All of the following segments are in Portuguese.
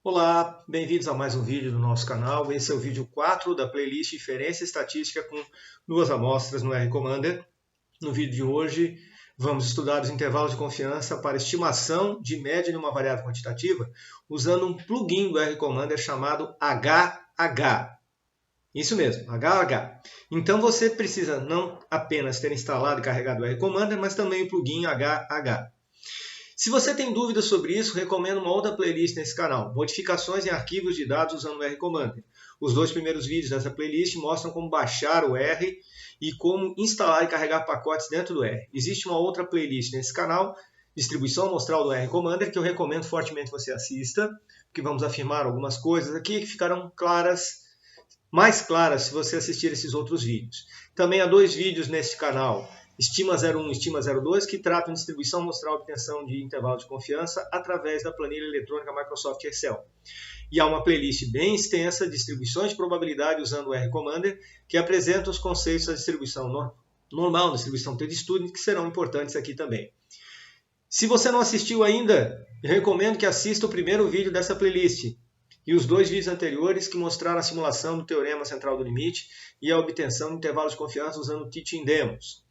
Olá, bem-vindos a mais um vídeo do nosso canal. Esse é o vídeo 4 da playlist Inferência Estatística com duas amostras no R Commander. No vídeo de hoje, vamos estudar os intervalos de confiança para estimação de média de uma variável quantitativa usando um plugin do R Commander chamado HH. Isso mesmo, HH. Então você precisa não apenas ter instalado e carregado o R Commander, mas também o plugin HH. Se você tem dúvidas sobre isso, recomendo uma outra playlist nesse canal, Modificações em Arquivos de Dados usando o R Commander. Os dois primeiros vídeos dessa playlist mostram como baixar o R e como instalar e carregar pacotes dentro do R. Existe uma outra playlist nesse canal, Distribuição Amostral do R Commander, que eu recomendo fortemente você assista, porque vamos afirmar algumas coisas aqui que ficarão mais claras se você assistir esses outros vídeos. Também há dois vídeos nesse canal, Estima 01 e Estima 02, que tratam de distribuição amostral e obtenção de intervalo de confiança através da planilha eletrônica Microsoft Excel. E há uma playlist bem extensa de distribuições de probabilidade usando o R Commander, que apresenta os conceitos da distribuição normal, da distribuição t-student, que serão importantes aqui também. Se você não assistiu ainda, eu recomendo que assista o primeiro vídeo dessa playlist e os dois vídeos anteriores que mostraram a simulação do teorema central do limite e a obtenção de intervalos de confiança usando o Teaching Demos.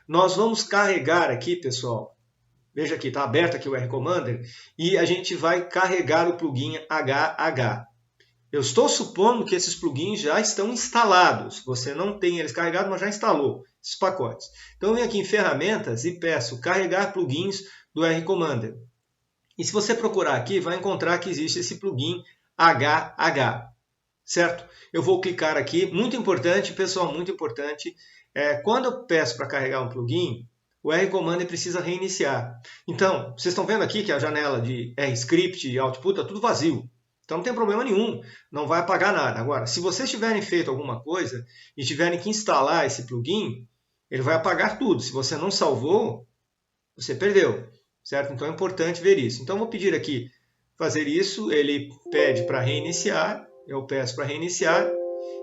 Nós vamos carregar aqui, pessoal, veja aqui, está aberto aqui o R Commander, e a gente vai carregar o plugin HH. Eu estou supondo que esses plugins já estão instalados. Você não tem eles carregados, mas já instalou esses pacotes. Então, eu venho aqui em Ferramentas e peço Carregar Plugins do R Commander. E se você procurar aqui, vai encontrar que existe esse plugin HH, certo? Eu vou clicar aqui, muito importante, pessoal, muito importante. Quando eu peço para carregar um plugin, o R Commander precisa reiniciar. Então, vocês estão vendo aqui que a janela de RScript e Output está tudo vazio. Então não tem problema nenhum, não vai apagar nada. Agora, se vocês tiverem feito alguma coisa e tiverem que instalar esse plugin, ele vai apagar tudo. Se você não salvou, você perdeu, certo? Então é importante ver isso. Então eu vou pedir aqui fazer isso, ele pede para reiniciar, eu peço para reiniciar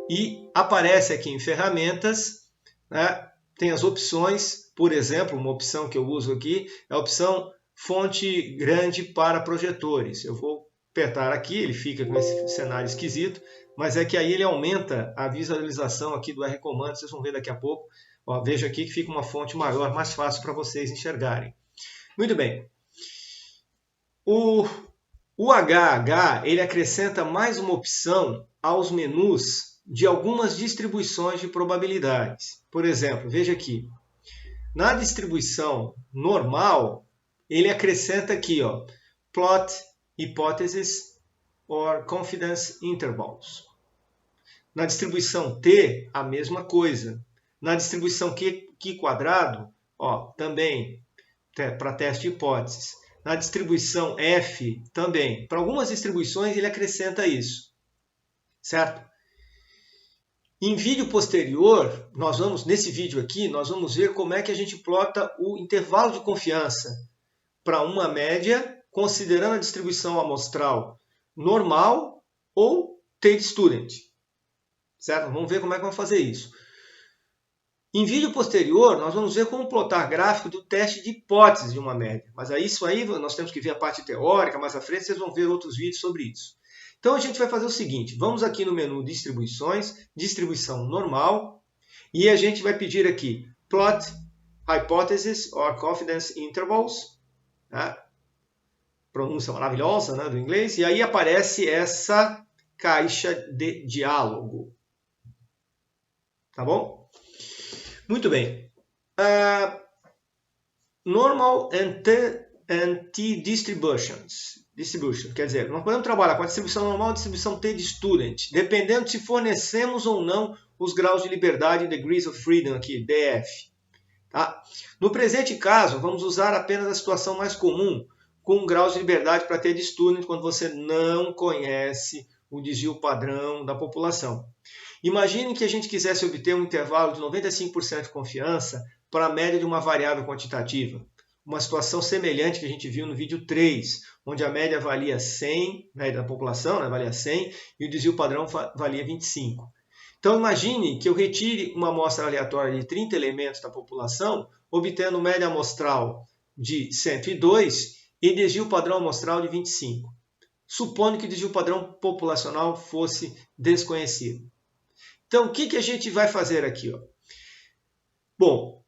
e aparece aqui em Ferramentas, né, tem as opções, por exemplo, uma opção que eu uso aqui é a opção fonte grande para projetores. Eu vou apertar aqui, ele fica com esse cenário esquisito, mas é que aí ele aumenta a visualização aqui do R Commander, vocês vão ver daqui a pouco. Ó, veja aqui que fica uma fonte maior, mais fácil para vocês enxergarem. Muito bem. O HH ele acrescenta mais uma opção aos menus de algumas distribuições de probabilidades. Por exemplo, veja aqui. Na distribuição normal, ele acrescenta aqui, ó, plot hypothesis or confidence intervals. Na distribuição T, a mesma coisa. Na distribuição Q quadrado, ó, também para teste de hipóteses. Na distribuição F, também. Para algumas distribuições, ele acrescenta isso. Certo? Em vídeo posterior, nesse vídeo aqui, nós vamos ver como é que a gente plota o intervalo de confiança para uma média, considerando a distribuição amostral normal ou t-student. Certo? Vamos ver como é que vamos fazer isso. Em vídeo posterior, nós vamos ver como plotar gráfico do teste de hipótese de uma média. Mas isso aí nós temos que ver a parte teórica, mais à frente vocês vão ver outros vídeos sobre isso. Então a gente vai fazer o seguinte, vamos aqui no menu Distribuições, Distribuição Normal, e a gente vai pedir aqui Plot Hypothesis or Confidence Intervals, tá? Pronúncia maravilhosa, né, do inglês, e aí aparece essa caixa de diálogo. Tá bom? Muito bem. Normal and T-Distributions. Quer dizer, nós podemos trabalhar com a distribuição normal e a distribuição t-student, dependendo se fornecemos ou não os graus de liberdade, degrees of freedom aqui, DF. Tá? No presente caso, vamos usar apenas a situação mais comum, com graus de liberdade para t-student, quando você não conhece o desvio padrão da população. Imagine que a gente quisesse obter um intervalo de 95% de confiança para a média de uma variável quantitativa. Uma situação semelhante que a gente viu no vídeo 3, onde a média valia 100, média da população, né, valia 100, e o desvio padrão valia 25. Então imagine que eu retire uma amostra aleatória de 30 elementos da população, obtendo média amostral de 102 e desvio padrão amostral de 25. supondo que o desvio padrão populacional fosse desconhecido. Então, o que a gente vai fazer aqui? Ó? Bom,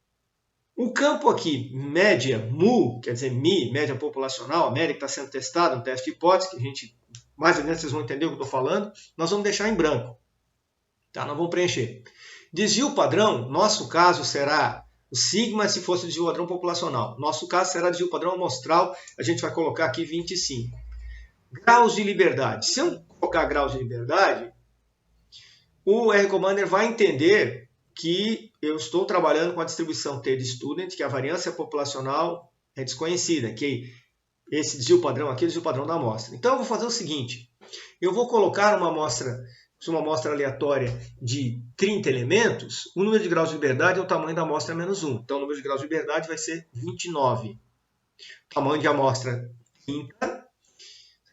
o campo aqui, média, MU, quer dizer, MI, média populacional, a média que está sendo testada no teste de hipótese, que a gente, mais ou menos, vocês vão entender o que eu estou falando, nós vamos deixar em branco. Tá? Não vamos preencher. Desvio padrão, nosso caso será o sigma se fosse desvio padrão populacional. Nosso caso será desvio padrão amostral, a gente vai colocar aqui 25. Graus de liberdade. Se eu colocar graus de liberdade, o R-Commander vai entender que eu estou trabalhando com a distribuição T de student, que a variância populacional é desconhecida, que esse desvio padrão aqui é o desvio padrão da amostra. Então eu vou fazer o seguinte, eu vou colocar uma amostra aleatória de 30 elementos, o número de graus de liberdade é o tamanho da amostra menos 1. Então o número de graus de liberdade vai ser 29. Tamanho de amostra 30,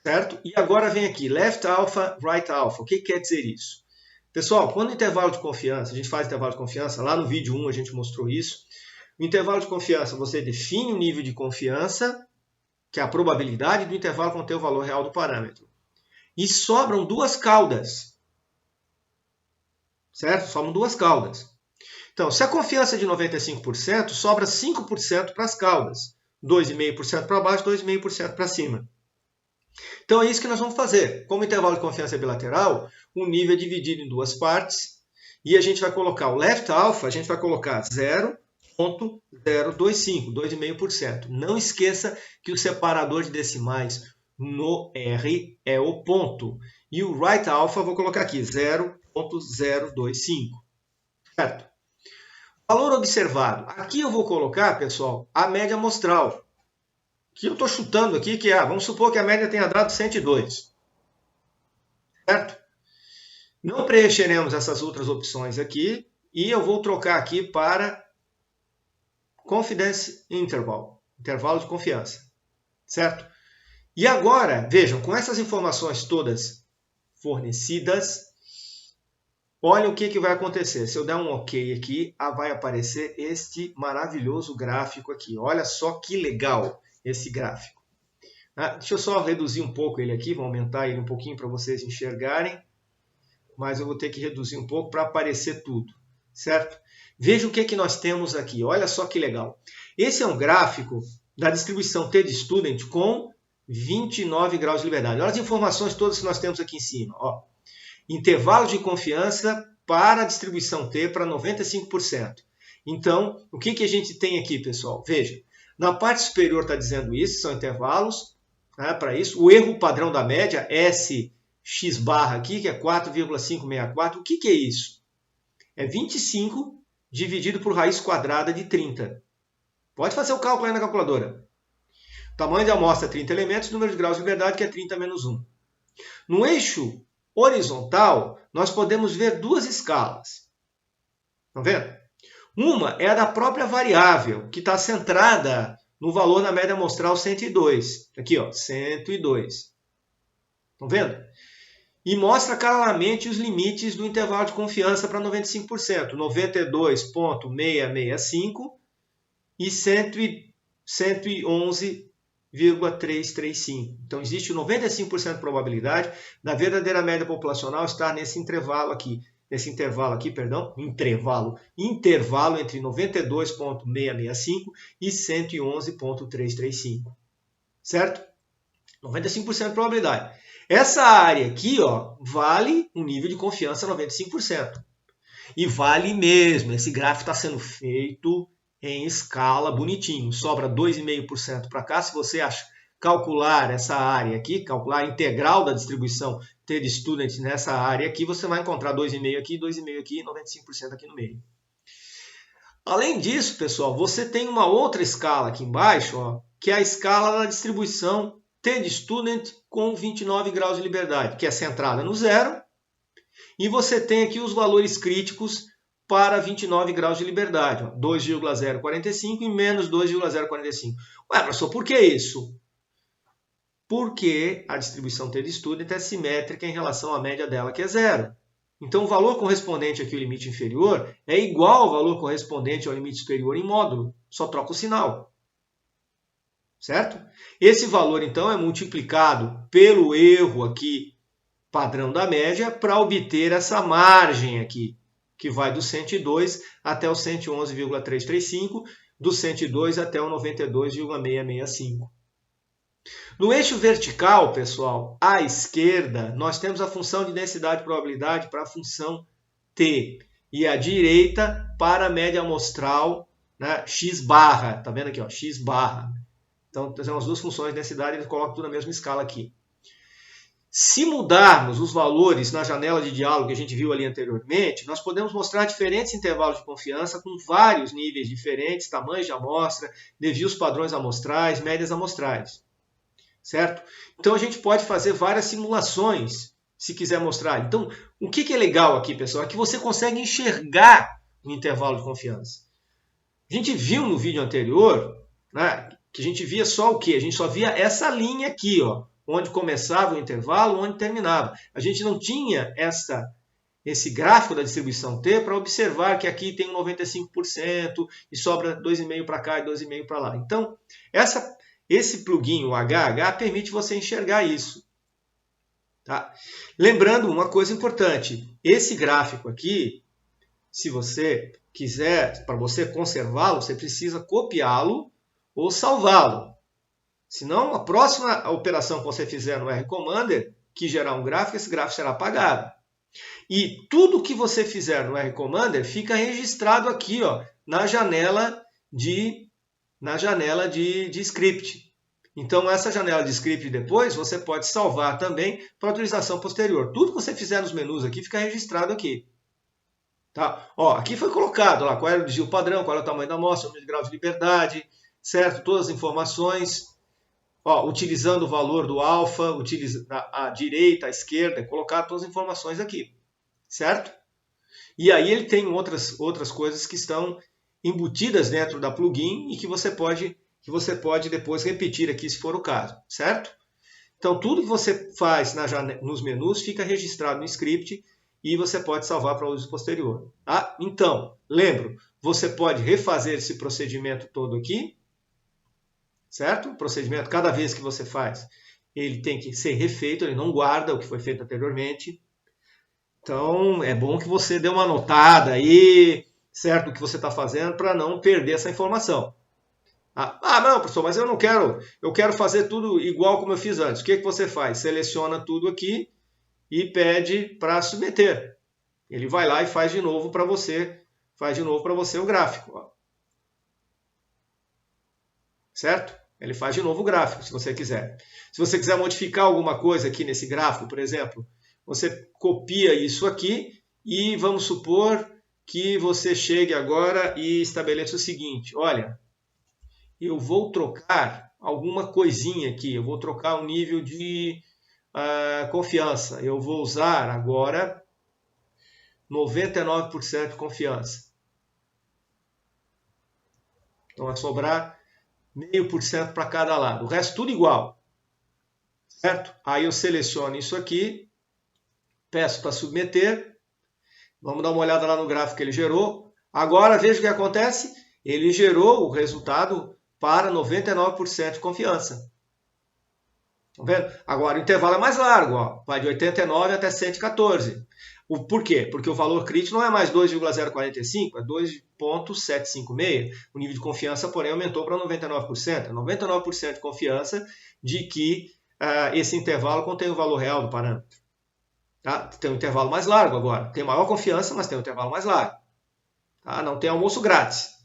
certo? E agora vem aqui, left alpha, right alpha. O que quer dizer isso? Pessoal, quando o intervalo de confiança, a gente faz intervalo de confiança, lá no vídeo 1 a gente mostrou isso. No intervalo de confiança, você define o nível de confiança, que é a probabilidade do intervalo conter o valor real do parâmetro. E sobram duas caudas. Certo? Sobram duas caudas. Então, se a confiança é de 95%, sobra 5% para as caudas. 2,5% para baixo, 2,5% para cima. Então é isso que nós vamos fazer. Como o intervalo de confiança é bilateral, o nível é dividido em duas partes. E a gente vai colocar o left alpha, a gente vai colocar 0,025, 2,5%. Não esqueça que o separador de decimais no R é o ponto. E o right alpha, vou colocar aqui, 0,025. Certo? Valor observado. Aqui eu vou colocar, pessoal, a média amostral. Que eu estou chutando aqui, que vamos supor que a média tenha dado 102. Certo? Não preencheremos essas outras opções aqui. E eu vou trocar aqui para confidence interval. Intervalo de confiança. Certo? E agora, vejam, com essas informações todas fornecidas, olha o que vai acontecer. Se eu der um OK aqui, vai aparecer este maravilhoso gráfico aqui. Olha só que legal esse gráfico. Deixa eu só reduzir um pouco ele aqui, vou aumentar ele um pouquinho para vocês enxergarem, mas eu vou ter que reduzir um pouco para aparecer tudo, certo? Veja o que nós temos aqui, olha só que legal. Esse é um gráfico da distribuição T de student com 29 graus de liberdade. Olha as informações todas que nós temos aqui em cima. Ó. Intervalo de confiança para a distribuição T para 95%. Então, o que a gente tem aqui, pessoal? Veja. Na parte superior está dizendo isso, são intervalos, para isso. O erro padrão da média, SX barra aqui, que é 4,564. O que é isso? É 25 dividido por raiz quadrada de 30. Pode fazer o cálculo aí na calculadora. Tamanho de amostra, 30 elementos, número de graus de liberdade, que é 30 menos 1. No eixo horizontal, nós podemos ver duas escalas. Estão vendo? Uma é a da própria variável, que está centrada no valor da média amostral 102. Aqui, ó, 102. Estão vendo? E mostra claramente os limites do intervalo de confiança para 95%. 92,665 e 111,335. Então, existe 95% de probabilidade da verdadeira média populacional estar nesse intervalo aqui. Intervalo entre 92,665 e 111,335. Certo? 95% de probabilidade. Essa área aqui, ó, vale um nível de confiança 95%. E vale mesmo. Esse gráfico está sendo feito em escala bonitinho. Sobra 2,5% para cá. Se você calcular essa área aqui, calcular a integral da distribuição T de student nessa área aqui, você vai encontrar 2,5 aqui, 2,5 aqui e 95% aqui no meio. Além disso, pessoal, você tem uma outra escala aqui embaixo, ó, que é a escala da distribuição T de student com 29 graus de liberdade, que é centrada no zero. E você tem aqui os valores críticos para 29 graus de liberdade, 2,045 e menos 2,045. Ué, professor, por que isso? Porque a distribuição T de student é simétrica em relação à média dela, que é zero. Então, o valor correspondente aqui ao limite inferior é igual ao valor correspondente ao limite superior em módulo, só troca o sinal. certo? Esse valor, então, é multiplicado pelo erro aqui, padrão da média, para obter essa margem aqui, que vai do 102 até o 111,335, do 102 até o 92,665. No eixo vertical, pessoal, à esquerda, nós temos a função de densidade e probabilidade para a função T. E à direita, para a média amostral, né, x barra. Tá vendo aqui, ó, x barra. Então, temos as duas funções de densidade, ele coloca tudo na mesma escala aqui. Se mudarmos os valores na janela de diálogo que a gente viu ali anteriormente, nós podemos mostrar diferentes intervalos de confiança com vários níveis diferentes, tamanhos de amostra, desvios padrões amostrais, médias amostrais. Certo? Então a gente pode fazer várias simulações, se quiser mostrar. Então, o que é legal aqui, pessoal, é que você consegue enxergar o intervalo de confiança. A gente viu no vídeo anterior, né, que a gente via só o quê? A gente só via essa linha aqui, ó, onde começava o intervalo, onde terminava. A gente não tinha esse gráfico da distribuição T para observar que aqui tem um 95% e sobra 2,5 para cá e 2,5 para lá. Então, esse plugin, o HH, permite você enxergar isso. Tá? Lembrando uma coisa importante, esse gráfico aqui, se você quiser, para você conservá-lo, você precisa copiá-lo ou salvá-lo. Senão, a próxima operação que você fizer no R-Commander, que gerar um gráfico, esse gráfico será apagado. E tudo que você fizer no R-Commander fica registrado aqui, ó, na janela de script. Então, essa janela de script depois, você pode salvar também para utilização posterior. Tudo que você fizer nos menus aqui fica registrado aqui. Tá? Ó, aqui foi colocado lá qual era o desvio padrão, qual é o tamanho da amostra, o número de graus de liberdade, certo? Todas as informações. Ó, utilizando o valor do alfa, a direita, a esquerda, colocar todas as informações aqui. Certo? E aí ele tem outras coisas que estão embutidas dentro da plugin e que você pode depois repetir aqui se for o caso, certo? Então, tudo que você faz nos menus fica registrado no script e você pode salvar para uso posterior. Tá? Então, lembro, você pode refazer esse procedimento todo aqui, certo? O procedimento, cada vez que você faz, ele tem que ser refeito, ele não guarda o que foi feito anteriormente. Então, é bom que você dê uma anotada aí, certo, o que você está fazendo para não perder essa informação. Ah, não, professor, mas eu não quero. Eu quero fazer tudo igual como eu fiz antes. O que você faz? Seleciona tudo aqui e pede para submeter. Ele vai lá e faz de novo para você. O gráfico. Ó. Certo? Ele faz de novo o gráfico, se você quiser. Se você quiser modificar alguma coisa aqui nesse gráfico, por exemplo, você copia isso aqui e vamos supor que você chegue agora e estabeleça o seguinte. Olha, eu vou trocar alguma coisinha aqui, eu vou trocar o nível de confiança. Eu vou usar agora 99% de confiança. Então vai sobrar 0,5% para cada lado. O resto tudo igual. Certo? Aí eu seleciono isso aqui, peço para submeter. Vamos dar uma olhada lá no gráfico que ele gerou. Agora veja o que acontece. Ele gerou o resultado para 99% de confiança. Estão vendo? Agora o intervalo é mais largo, ó. Vai de 89 até 114. Por quê? Porque o valor crítico não é mais 2,045, é 2,756. O nível de confiança, porém, aumentou para 99%. 99% de confiança de que esse intervalo contém o valor real do parâmetro. Tá? Tem um intervalo mais largo agora. Tem maior confiança, mas tem um intervalo mais largo. Tá? Não tem almoço grátis.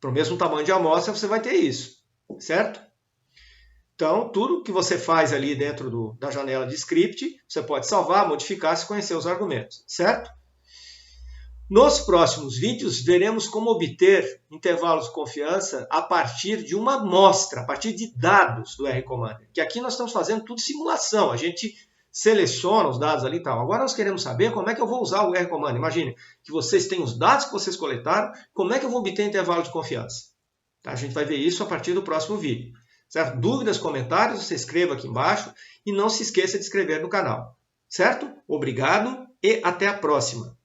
Para o mesmo tamanho de amostra, você vai ter isso, certo? Então, tudo que você faz ali dentro da janela de script, você pode salvar, modificar, se conhecer os argumentos, certo? Nos próximos vídeos, veremos como obter intervalos de confiança a partir de uma amostra, a partir de dados do R-Commander. Que aqui nós estamos fazendo tudo simulação, a gente seleciona os dados ali e tal. Agora nós queremos saber como é que eu vou usar o R-Commander. Imagine que vocês têm os dados que vocês coletaram, como é que eu vou obter intervalo de confiança? Tá? A gente vai ver isso a partir do próximo vídeo. Certo? Dúvidas, comentários, você escreva aqui embaixo e não se esqueça de inscrever no canal. Certo? Obrigado e até a próxima.